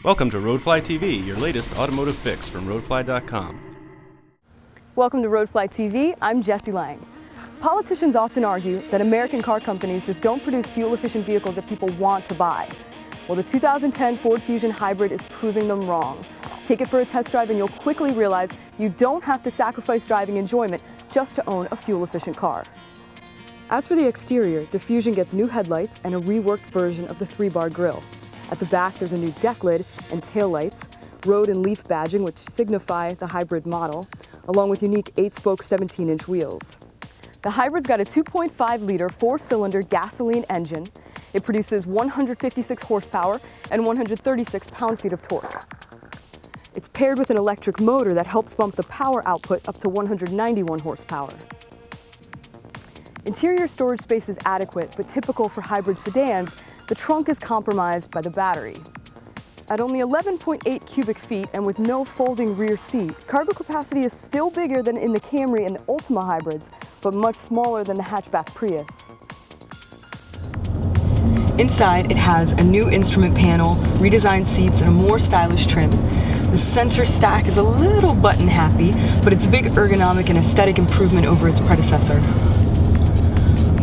Welcome to RoadflyTV, your latest automotive fix from Roadfly.com. Welcome to RoadflyTV. I'm Jessie Lang. Politicians often argue that American car companies just don't produce fuel-efficient vehicles that people want to buy. Well, the 2010 Ford Fusion Hybrid is proving them wrong. Take it for a test drive and you'll quickly realize you don't have to sacrifice driving enjoyment just to own a fuel-efficient car. As for the exterior, the Fusion gets new headlights and a reworked version of the 3-bar grille. At the back, there's a new deck lid and taillights, road and leaf badging, which signify the hybrid model, along with unique 8-spoke 17-inch wheels. The hybrid's got a 2.5-liter 4-cylinder gasoline engine. It produces 156 horsepower and 136 pound-feet of torque. It's paired with an electric motor that helps bump the power output up to 191 horsepower. Interior storage space is adequate, but typical for hybrid sedans, the trunk is compromised by the battery. At only 11.8 cubic feet and with no folding rear seat, cargo capacity is still bigger than in the Camry and the Ultima hybrids, but much smaller than the hatchback Prius. Inside, it has a new instrument panel, redesigned seats, and a more stylish trim. The center stack is a little button happy, but it's a big ergonomic and aesthetic improvement over its predecessor.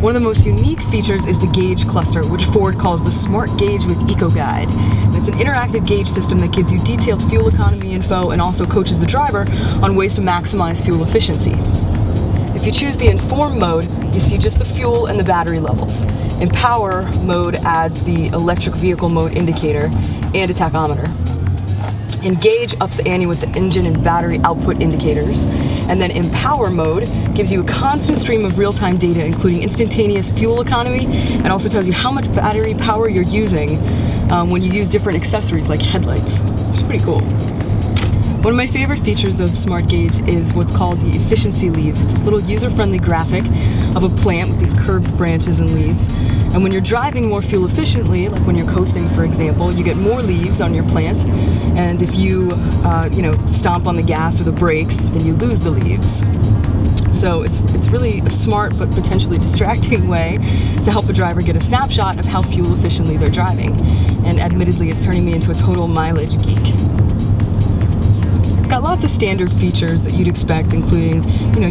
One of the most unique features is the gauge cluster, which Ford calls the Smart Gauge with Eco Guide. And it's an interactive gauge system that gives you detailed fuel economy info and also coaches the driver on ways to maximize fuel efficiency. If you choose the Inform mode, you see just the fuel and the battery levels. Empower mode adds the electric vehicle mode indicator and a tachometer. Engage ups the ante with the engine and battery output indicators. And then Empower mode gives you a constant stream of real-time data, including instantaneous fuel economy, and also tells you how much battery power you're using when you use different accessories like headlights, which is pretty cool. One of my favorite features of the Smart Gauge is what's called the efficiency leaves. It's this little user-friendly graphic of a plant with these curved branches and leaves. And when you're driving more fuel efficiently, like when you're coasting, for example, you get more leaves on your plant. And if you, stomp on the gas or the brakes, then you lose the leaves. So it's really a smart but potentially distracting way to help a driver get a snapshot of how fuel efficiently they're driving. And admittedly, it's turning me into a total mileage geek. Got lots of standard features that you'd expect, including,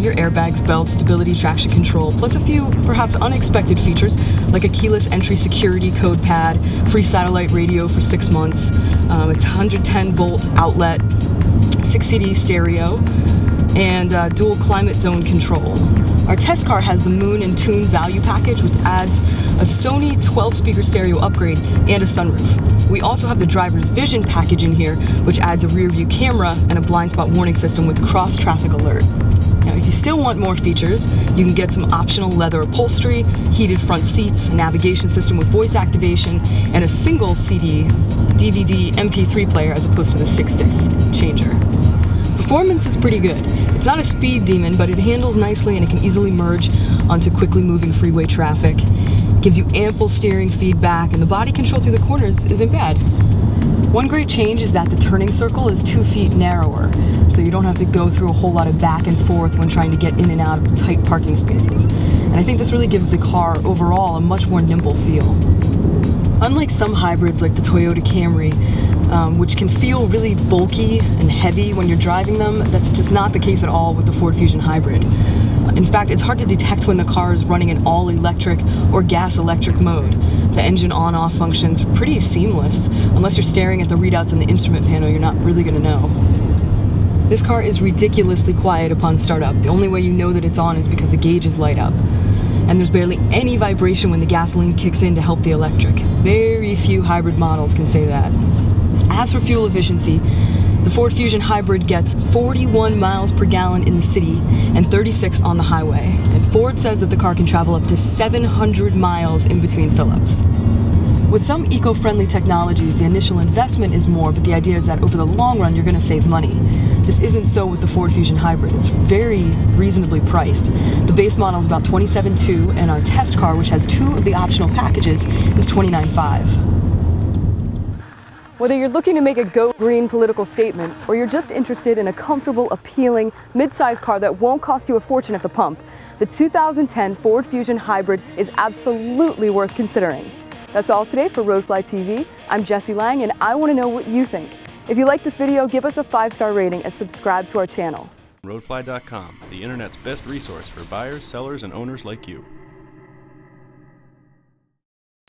your airbags, belt, stability, traction control, plus a few perhaps unexpected features like a keyless entry security code pad, free satellite radio for 6 months, it's 110-volt outlet, 6 CD stereo, and dual climate zone control. Our test car has the Moon and Tune value package, which adds a Sony 12-speaker stereo upgrade and a sunroof. We also have the driver's vision package in here, which adds a rear view camera and a blind spot warning system with cross traffic alert. Now, if you still want more features, you can get some optional leather upholstery, heated front seats, a navigation system with voice activation, and a single CD, DVD, MP3 player as opposed to the 6-disc changer. Performance is pretty good. It's not a speed demon, but it handles nicely and it can easily merge onto quickly moving freeway traffic. It gives you ample steering feedback, and the body control through the corners isn't bad. One great change is that the turning circle is 2 feet narrower, so you don't have to go through a whole lot of back and forth when trying to get in and out of tight parking spaces. And I think this really gives the car overall a much more nimble feel. Unlike some hybrids like the Toyota Camry, which can feel really bulky and heavy when you're driving them, that's just not the case at all with the Ford Fusion Hybrid. In fact, it's hard to detect when the car is running in all-electric or gas-electric mode. The engine on-off function's pretty seamless. Unless you're staring at the readouts on the instrument panel, you're not really going to know. This car is ridiculously quiet upon startup. The only way you know that it's on is because the gauges light up. And there's barely any vibration when the gasoline kicks in to help the electric. Very few hybrid models can say that. As for fuel efficiency, the Ford Fusion Hybrid gets 41 miles per gallon in the city and 36 on the highway. And Ford says that the car can travel up to 700 miles in between fill-ups. With some eco-friendly technologies, the initial investment is more, but the idea is that over the long run, you're going to save money. This isn't so with the Ford Fusion Hybrid. It's very reasonably priced. The base model is about $27,200, and our test car, which has 2 of the optional packages, is $29,500. Whether you're looking to make a go green political statement, or you're just interested in a comfortable, appealing, mid-size car that won't cost you a fortune at the pump, the 2010 Ford Fusion Hybrid is absolutely worth considering. That's all today for RoadflyTV. I'm Jessie Lang, and I want to know what you think. If you like this video, give us a 5-star rating and subscribe to our channel. Roadfly.com, the internet's best resource for buyers, sellers, and owners like you.